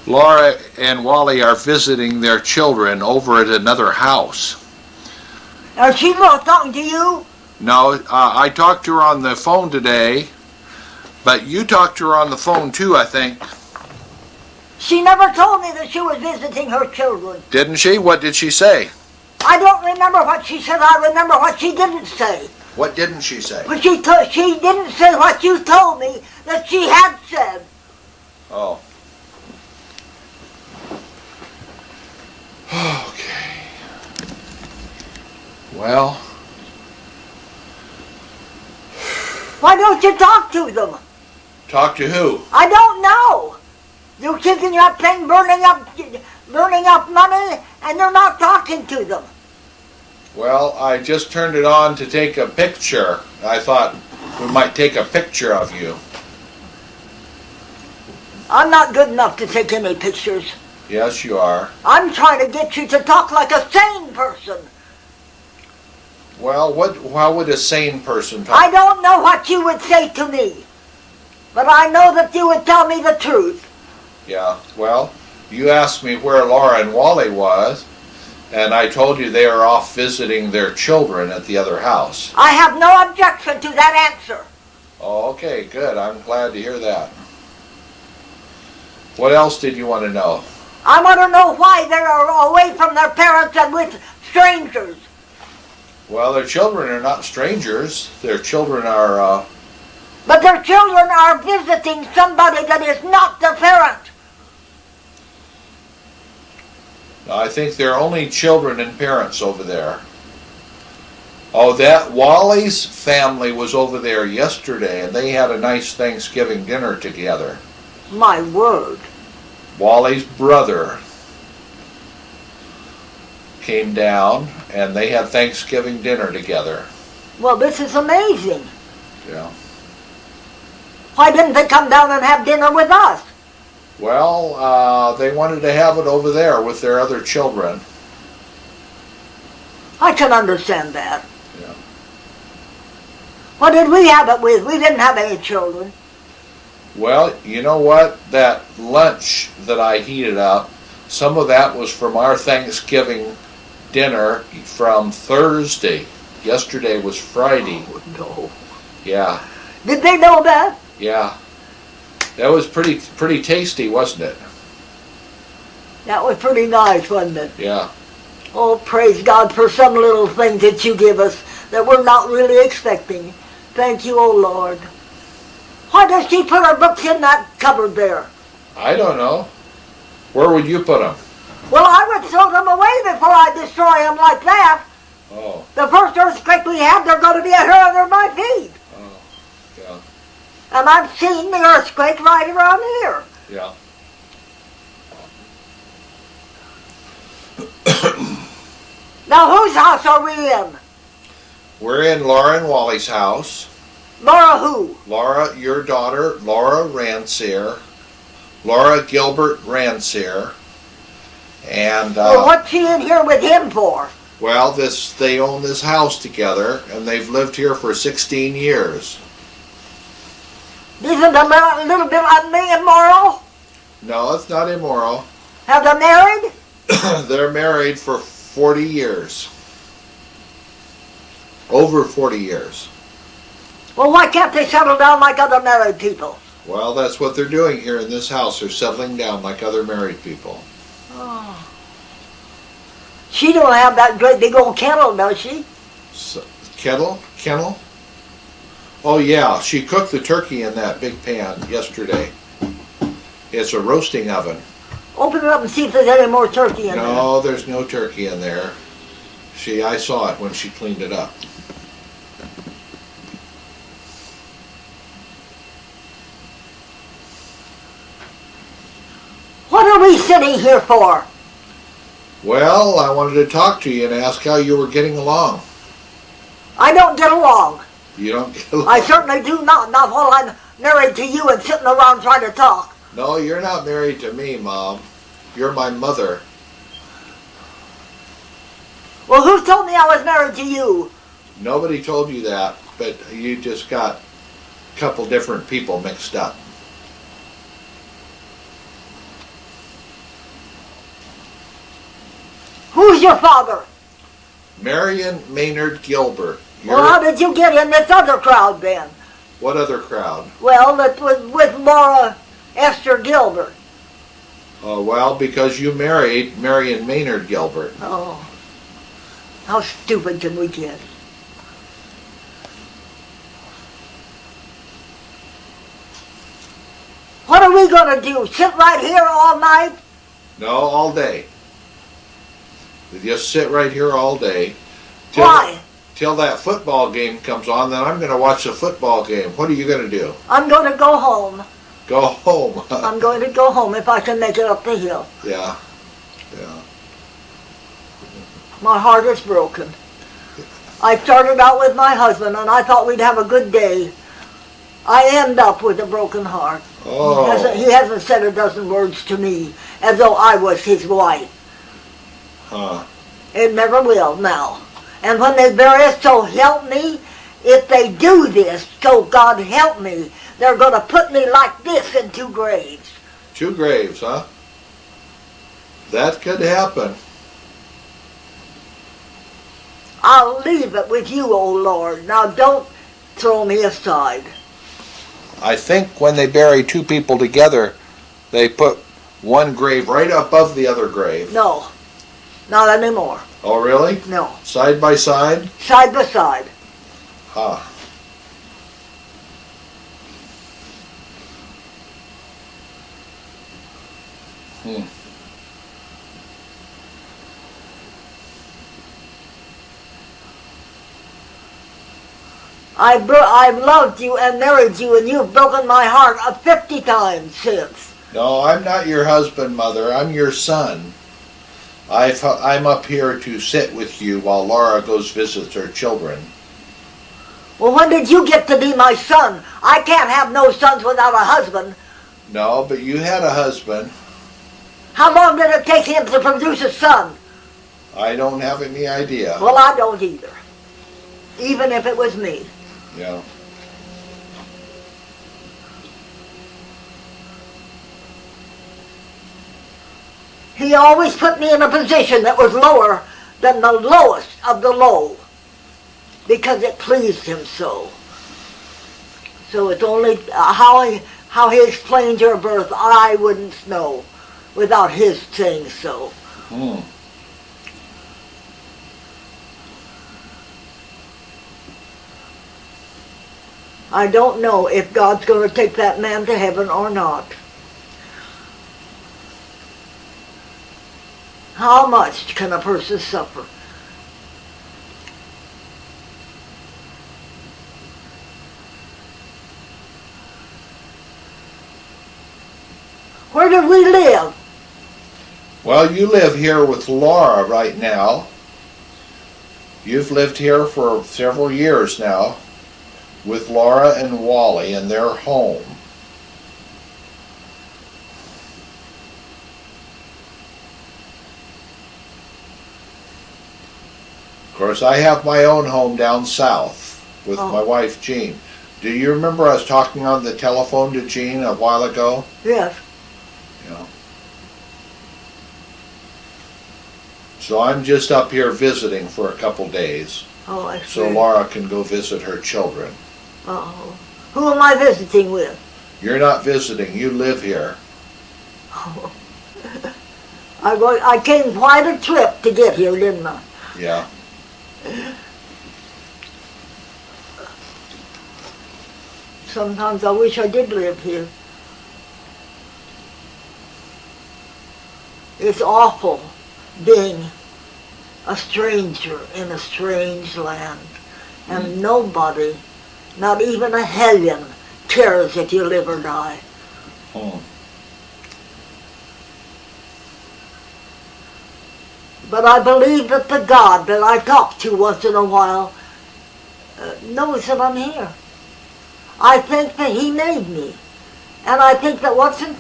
Laura and Wally are visiting their children over at another house. Now, she was talking to you? No, I talked to her on the phone today, but you talked to her on the phone too, I think. She never told me that she was visiting her children. Didn't she? What did she say? I don't remember what she said. I remember what she didn't say. What didn't she say? But she didn't say what you told me that she had said. Oh. Okay. Well. Why don't you talk to them? Talk to who? I don't know. You're keeping up thing, burning up money, and you're not talking to them. Well, I just turned it on to take a picture. I thought we might take a picture of you. I'm not good enough to take any pictures. Yes, you are. I'm trying to get you to talk like a sane person. Well, how would a sane person talk? I don't know what you would say to me, but I know that you would tell me the truth. Yeah, well, you asked me where Laura and Wally was, and I told you they are off visiting their children at the other house. I have no objection to that answer. Oh, okay, good. I'm glad to hear that. What else did you want to know? I want to know why they are away from their parents and with strangers. Well, their children are not strangers. Their children are, But their children are visiting somebody that is not their parent. I think they're only children and parents over there. Oh, that Wally's family was over there yesterday, and they had a nice Thanksgiving dinner together. My word. Wally's brother came down, and they had Thanksgiving dinner together. Well, this is amazing. Yeah. Why didn't they come down and have dinner with us? Well, they wanted to have it over there with their other children. I can understand that. Yeah. What did we have it with? We didn't have any children. Well, you know what? That lunch that I heated up, some of that was from our Thanksgiving dinner from Thursday. Yesterday was Friday. Oh, no. Yeah. Did they know that? Yeah. That was pretty tasty, wasn't it? That was pretty nice, wasn't it? Yeah. Oh, praise God for some little thing that you give us that we're not really expecting. Thank you, oh Lord. Why does she put her books in that cupboard there? I don't know. Where would you put them? Well, I would throw them away before I destroy them like that. Oh. The first earthquake we have, they're going to be a hair under my feet. Oh. Yeah. And I've seen the earthquake right around here. Yeah. Now, whose house are we in? We're in Laura and Wally's house. Laura who? Laura, your daughter, Laura Rancier. Laura Gilbert Rancier. And, Well, what's she in here with him for? well, they own this house together, and they've lived here for 16 years. Isn't a little bit immoral? No, it's not immoral. Have they married? They're married for 40 years. Over 40 years. Well, why can't they settle down like other married people? Well, that's what they're doing here in this house. They're settling down like other married people. Oh. She don't have that great big old kennel, does she? Kennel? Oh yeah, she cooked the turkey in that big pan yesterday. It's a roasting oven. Open it up and see if there's any more turkey in there. No, there's no turkey in there. I saw it when she cleaned it up. What are we sitting here for? Well, I wanted to talk to you and ask how you were getting along. I don't get along. You don't get along? I certainly do not while I'm married to you and sitting around trying to talk. No, you're not married to me, Mom. You're my mother. Well, who told me I was married to you? Nobody told you that, but you just got a couple different people mixed up. your father? Marion Maynard Gilbert. Well, how did you get in this other crowd then? What other crowd? Well, that was with Laura Esther Gilbert. Well, because you married Marion Maynard Gilbert. Oh, how stupid can we get? What are we going to do? Sit right here all night? No, all day. Just sit right here all day. Why? Till that football game comes on, then I'm going to watch the football game. What are you going to do? I'm going to go home. Go home. I'm going to go home if I can make it up the hill. Yeah. Yeah. My heart is broken. I started out with my husband and I thought we'd have a good day. I end up with a broken heart. Oh. He hasn't said a dozen words to me as though I was his wife. Huh. It never will now. And when they bury us, so help me, if they do this, so God help me, they're going to put me like this in 2 graves. 2 graves, huh? That could happen. I'll leave it with you, O Lord. Now don't throw me aside. I think when they bury 2 people together, they put one grave right above the other grave. No, not anymore. Oh, really? No. Side by side? Side by side. Huh. Hmm. I've loved you and married you, and you've broken my heart 50 times since. No, I'm not your husband, Mother. I'm your son. I'm up here to sit with you while Laura goes visits her children. Well, when did you get to be my son? I can't have no sons without a husband. No, but you had a husband. How long did it take him to produce a son? I don't have any idea. Well, I don't either. Even if it was me. Yeah. He always put me in a position that was lower than the lowest of the low, because it pleased him so. So it's only how he explained your birth, I wouldn't know without his saying so. Hmm. I don't know if God's going to take that man to heaven or not. How much can a person suffer? Where do we live? Well, you live here with Laura right now. You've lived here for several years now with Laura and Wally in their home. Of course, I have my own home down south with my wife, Jean. Do you remember I was talking on the telephone to Jean a while ago? Yes. Yeah. So I'm just up here visiting for a couple days. Oh, I see. So Laura can go visit her children. Oh. Who am I visiting with? You're not visiting, you live here. Oh. I came quite a trip to get here, didn't I? Yeah. Sometimes I wish I did live here. It's awful being a stranger in a strange land. And nobody, not even a hellion, cares if you live or die. Oh. But I believe that the God that I talk to once in a while knows that I'm here. I think that he made me. And I think that once in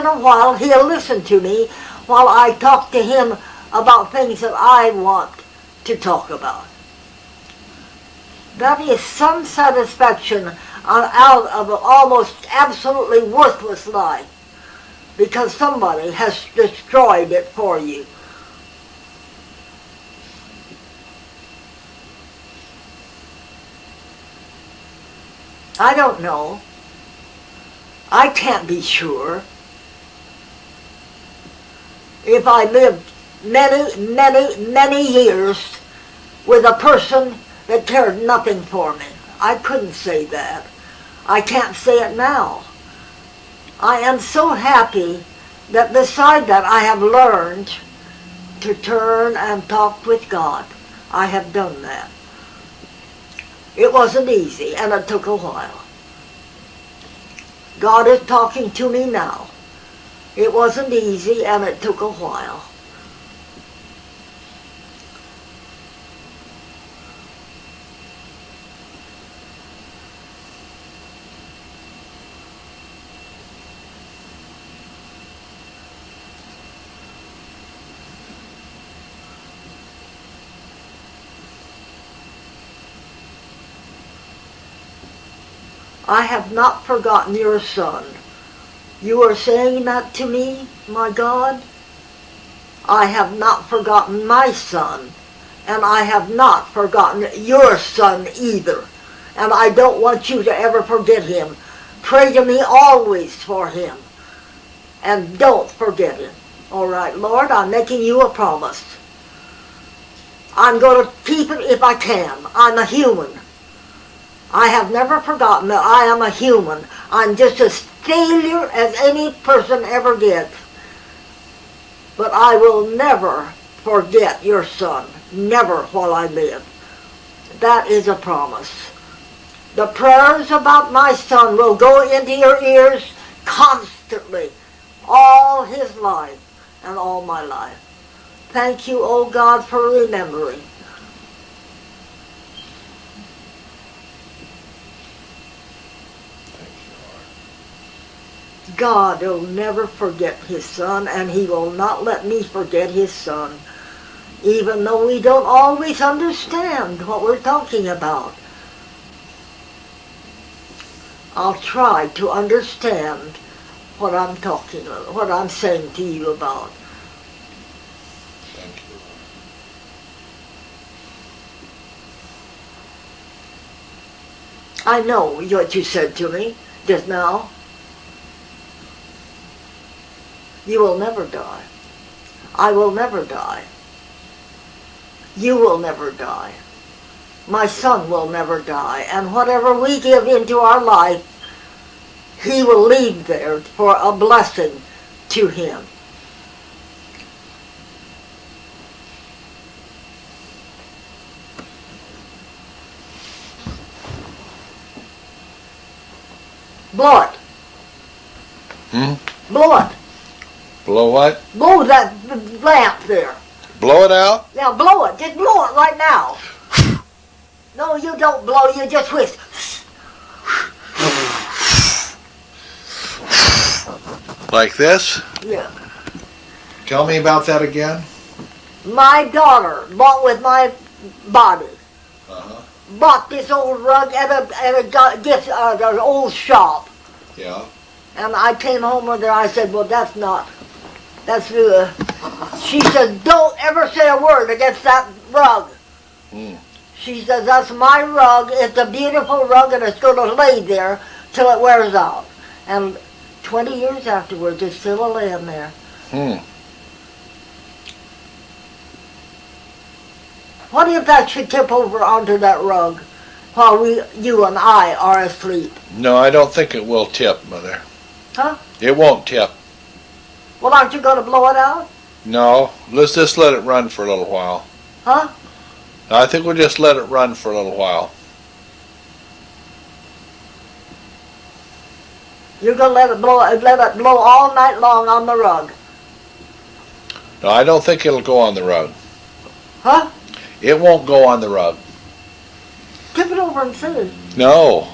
a while, he'll listen to me while I talk to him about things that I want to talk about. That is some satisfaction out of an almost absolutely worthless life, because somebody has destroyed it for you. I don't know. I can't be sure. If I lived many years with a person that cared nothing for me, I couldn't say that. I can't say it now. I am so happy that beside that I have learned to turn and talk with God. I have done that. It wasn't easy, and it took a while. God is talking to me now. It wasn't easy, and it took a while. I have not forgotten your son. You are saying that to me, my God? I have not forgotten my son, and I have not forgotten your son either. And I don't want you to ever forget him. Pray to me always for him, and don't forget him. All right, Lord, I'm making you a promise. I'm going to keep it if I can. I'm a human. I have never forgotten that I am a human. I'm just as failure as any person ever gets. But I will never forget your son. Never while I live. That is a promise. The prayers about my son will go into your ears constantly. All his life and all my life. Thank you, oh God, for remembering. God will never forget his son, and he will not let me forget his son, even though we don't always understand what we're talking about. I'll try to understand what I'm saying to you about. Thank you. I know what you said to me just now. You will never die. I will never die. You will never die. My son will never die. And whatever we give into our life, he will leave there for a blessing to him. Blow it. Blow it. Blow what? Blow that lamp there. Blow it out? Now blow it. Just blow it right now. No, you don't blow. You just whisk. Like this? Yeah. Tell me about that again. My daughter bought with my body. Uh-huh. Bought this old rug at a gift an old shop. Yeah. And I came home with her. I said, well, that's not. That's she said, don't ever say a word against that rug. She says, that's my rug. It's a beautiful rug, and it's going to lay there till it wears out. And 20 years afterwards, it's still laying there. What if that should tip over onto that rug while you and I are asleep? No, I don't think it will tip, Mother. Huh? It won't tip. Well, aren't you going to blow it out? No, let's just let it run for a little while. Huh? I think we'll just let it run for a little while. You're going to let it blow all night long on the rug? No, I don't think it'll go on the rug. Huh? It won't go on the rug. Tip it over and see. No,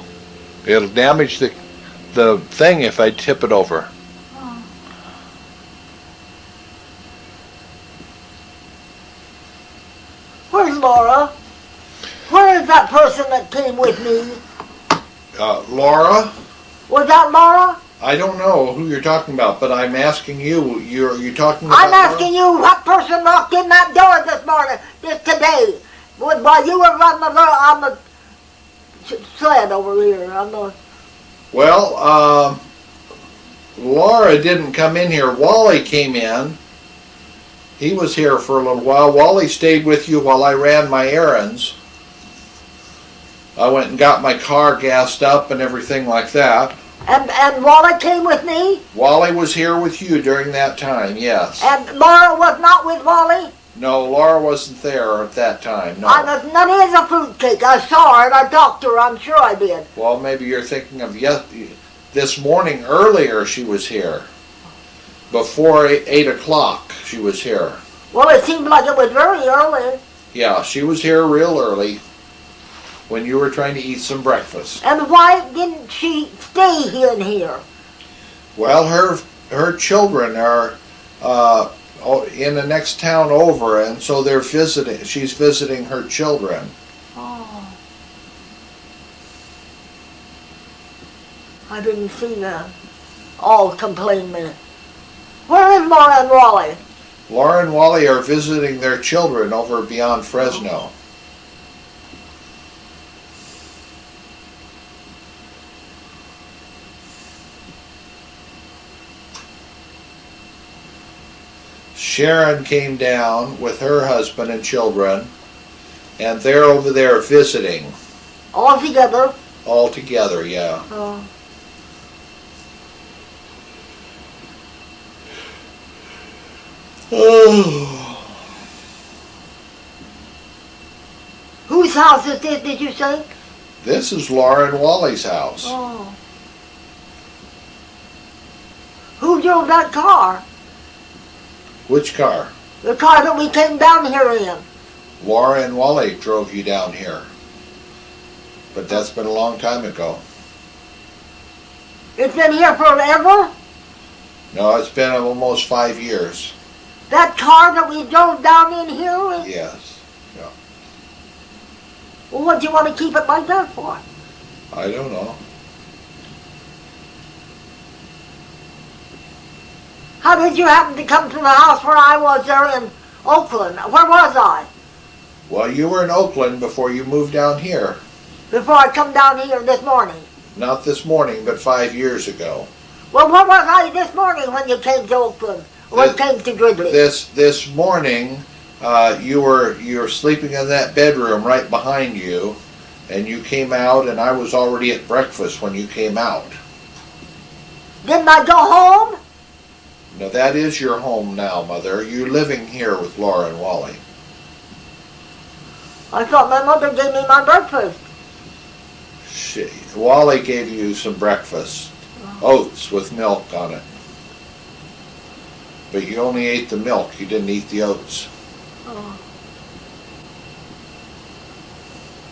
it'll damage the thing if I tip it over. Oh. Where's Laura? Where is that person that came with me? Laura? Was that Laura? I don't know who you're talking about, but I'm asking you. You're talking about I'm asking you what person knocked in that door this morning, today, while you were on the sled over here. I'm not. Well, Laura didn't come in here. Wally came in. He was here for a little while. Wally stayed with you while I ran my errands. I went and got my car gassed up and everything like that. And Wally came with me? Wally was here with you during that time, yes. And Laura was not with Wally? No, Laura wasn't there at that time, no. None is a fruitcake. I saw her and I talked to her. I'm sure I did. Well, maybe you're thinking of this morning earlier she was here. Before 8 o'clock she was here. Well, it seemed like it was very early. Yeah, she was here real early when you were trying to eat some breakfast. And why didn't she stay here? Well, her children are in the next town over, and so they're visiting. She's visiting her children. Oh. I didn't see that. All complain me. Where is Laura and Wally? Laura and Wally are visiting their children over beyond Fresno. Sharon came down with her husband and children, and they're over there visiting. All together? All together, yeah. Oh. Whose house is this, did you say? This is Laura and Wally's house. Oh. Who drove that car? Which car? The car that we came down here in. Laura and Wally drove you down here. But that's been a long time ago. It's been here forever? No, it's been almost 5 years. That car that we drove down in here in? Yes. Yeah. Well, what do you want to keep it like that for? I don't know. How did you happen to come to the house where I was there in Oakland? Where was I? Well, you were in Oakland before you moved down here. Before I come down here this morning? Not this morning, but 5 years ago. Well, where was I this morning when you came to Oakland? When you came to Gridley? This morning, you were sleeping in that bedroom right behind you, and you came out, and I was already at breakfast when you came out. Didn't I go home? Now that is your home now, Mother. You're living here with Laura and Wally. I thought my mother gave me my breakfast. Wally gave you some breakfast. Oats with milk on it. But you only ate the milk. You didn't eat the oats. Oh.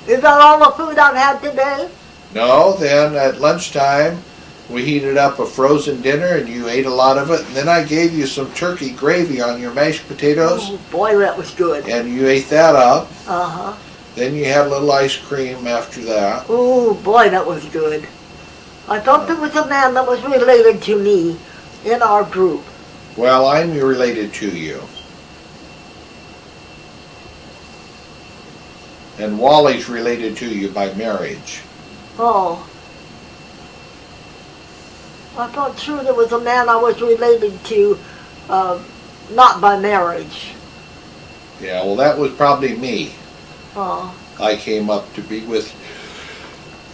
Is that all the food I've had today? No, then at lunchtime, we heated up a frozen dinner and you ate a lot of it. And then I gave you some turkey gravy on your mashed potatoes. Oh, boy, that was good. And you ate that up. Uh-huh. Then you had a little ice cream after that. Oh, boy, that was good. I thought there was a man that was related to me in our group. Well, I'm related to you. And Wally's related to you by marriage. Oh. I thought sure there was a man I was related to, not by marriage. Yeah, well, that was probably me. Oh. I came up to be with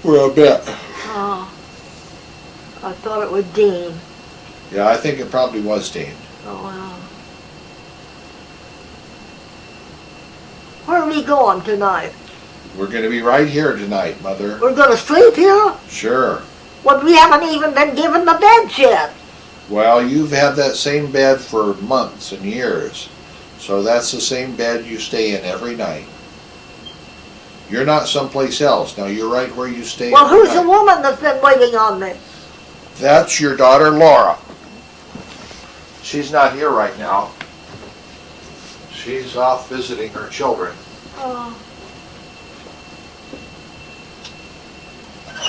for a bit. Oh. I thought it was Dean. Yeah, I think it probably was Dean. Oh, wow. Where are we going tonight? We're going to be right here tonight, Mother. We're going to sleep here? Sure. Well, we haven't even been given the bed yet. Well, you've had that same bed for months and years. So that's the same bed you stay in every night. You're not someplace else. Now, you're right where you stay. Well, who's the woman that's been waiting on me? That's your daughter, Laura. She's not here right now. She's off visiting her children. Oh.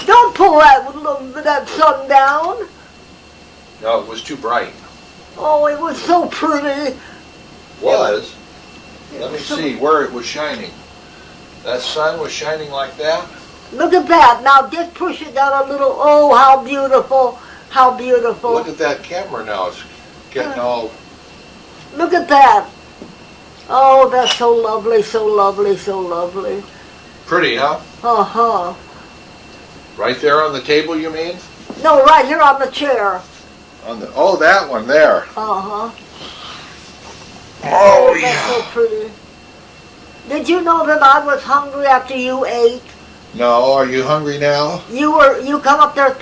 Don't pull that sun down. No, it was too bright. Oh, it was so pretty. Was? Let me see where it was shining. That sun was shining like that? Look at that. Now just push it down a little. Oh, how beautiful. How beautiful. Look at that camera now. It's getting all... Look at that. Oh, that's so lovely, so lovely, so lovely. Pretty, huh? Uh-huh. Right there on the table, you mean? No, right here on the chair. On the... Oh, that one there. Uh-huh. Oh, That's yeah. so pretty. Did you know that I was hungry after you ate? No, are you hungry now? You come up there at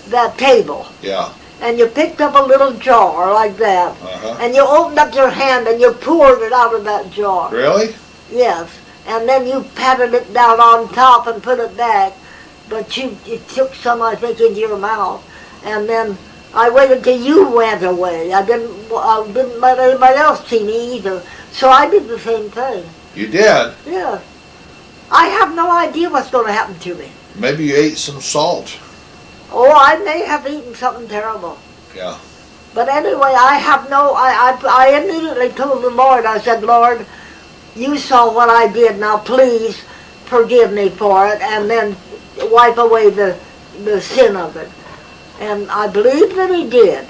that table, Yeah. and you picked up a little jar like that, Uh-huh. and you opened up your hand and you poured it out of that jar. Really? Yes. And then you patted it down on top and put it back, but you took some, I think, into your mouth, and then I waited till you went away. I didn't let anybody else see me either. So I did the same thing. You did? Yeah. I have no idea what's going to happen to me. Maybe you ate some salt. Oh, I may have eaten something terrible. Yeah. But anyway, I immediately told the Lord, I said, Lord, you saw what I did. Now please forgive me for it, and then wipe away the sin of it. And I believe that he did.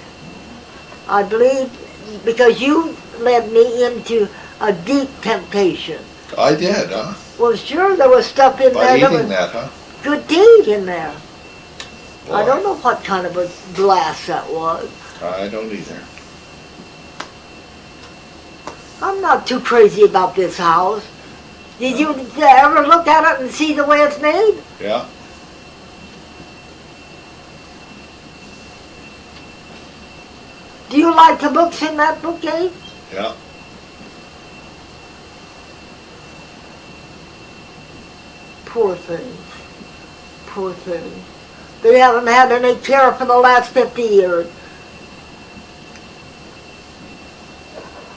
I believe because you led me into a deep temptation. I did, huh? Well, sure, there was stuff in By there that eating was that, huh? good to eat in there. Boy, I don't know what kind of a glass that was. I don't either. I'm not too crazy about this house. Did you ever look at it and see the way it's made? Yeah? Do you like the books in that bookcase? Yeah. Poor things. Poor things. They haven't had any care for the last 50 years.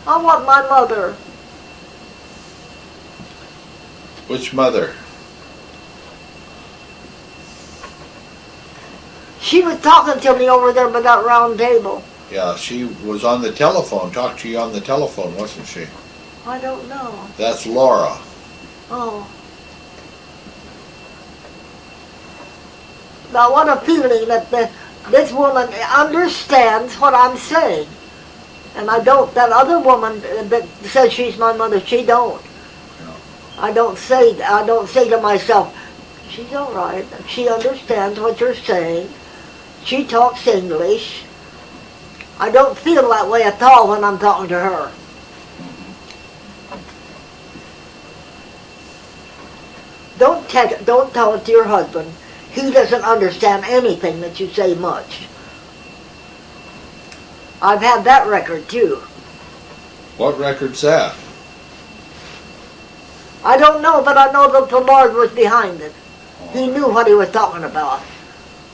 I want my mother. Which mother? She was talking to me over there by that round table. Yeah, she was on the telephone, talked to you on the telephone, wasn't she? I don't know. That's Laura. Oh. Now what a feeling that this woman understands what I'm saying. And I don't, that other woman that says she's my mother, she don't. Yeah. I don't say to myself, she's all right. She understands what you're saying. She talks English. I don't feel that way at all when I'm talking to her. Don't tell it to your husband. He doesn't understand anything that you say much. I've had that record too. What record's that? I don't know, but I know that the Lord was behind it. He knew what he was talking about.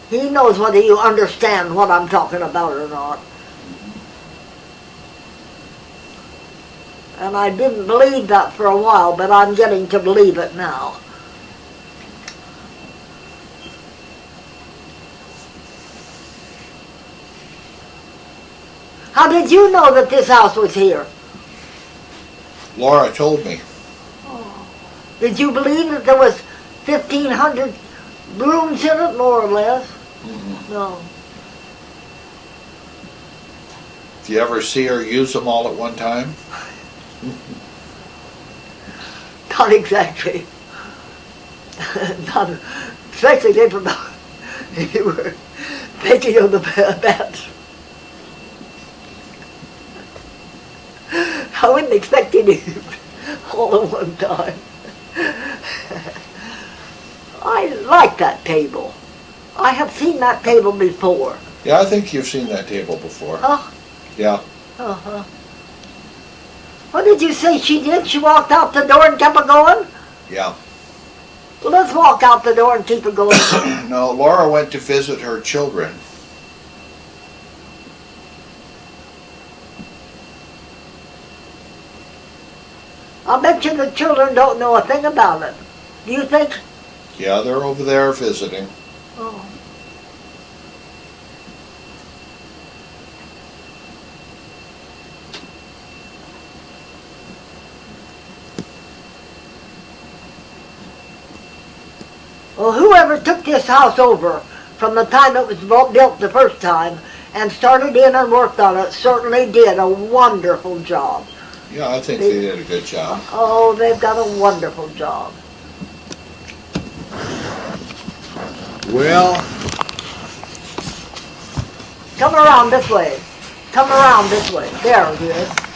He knows whether you understand what I'm talking about or not. And I didn't believe that for a while, but I'm getting to believe it now. How did you know that this house was here? Laura told me. Did you believe that there was 1,500 rooms in it, more or less? Mm-hmm. No. Do you ever see her use them all at one time? Not exactly. Not, especially they were thinking of the beds. I wouldn't expect you to do it all at one time. I like that table. I have seen that table before. Yeah, I think you've seen that table before. Oh, Yeah. uh-huh. What did you say she did? She walked out the door and kept it going? Yeah. Well, let's walk out the door and keep it going. No, Laura went to visit her children. I bet you the children don't know a thing about it. Do you think? Yeah, they're over there visiting. Oh. Well, whoever took this house over from the time it was built the first time and started in and worked on it certainly did a wonderful job. Yeah, I think they did a good job. Oh, they've got a wonderful job. Well, Come around this way. Come around this way. There it is.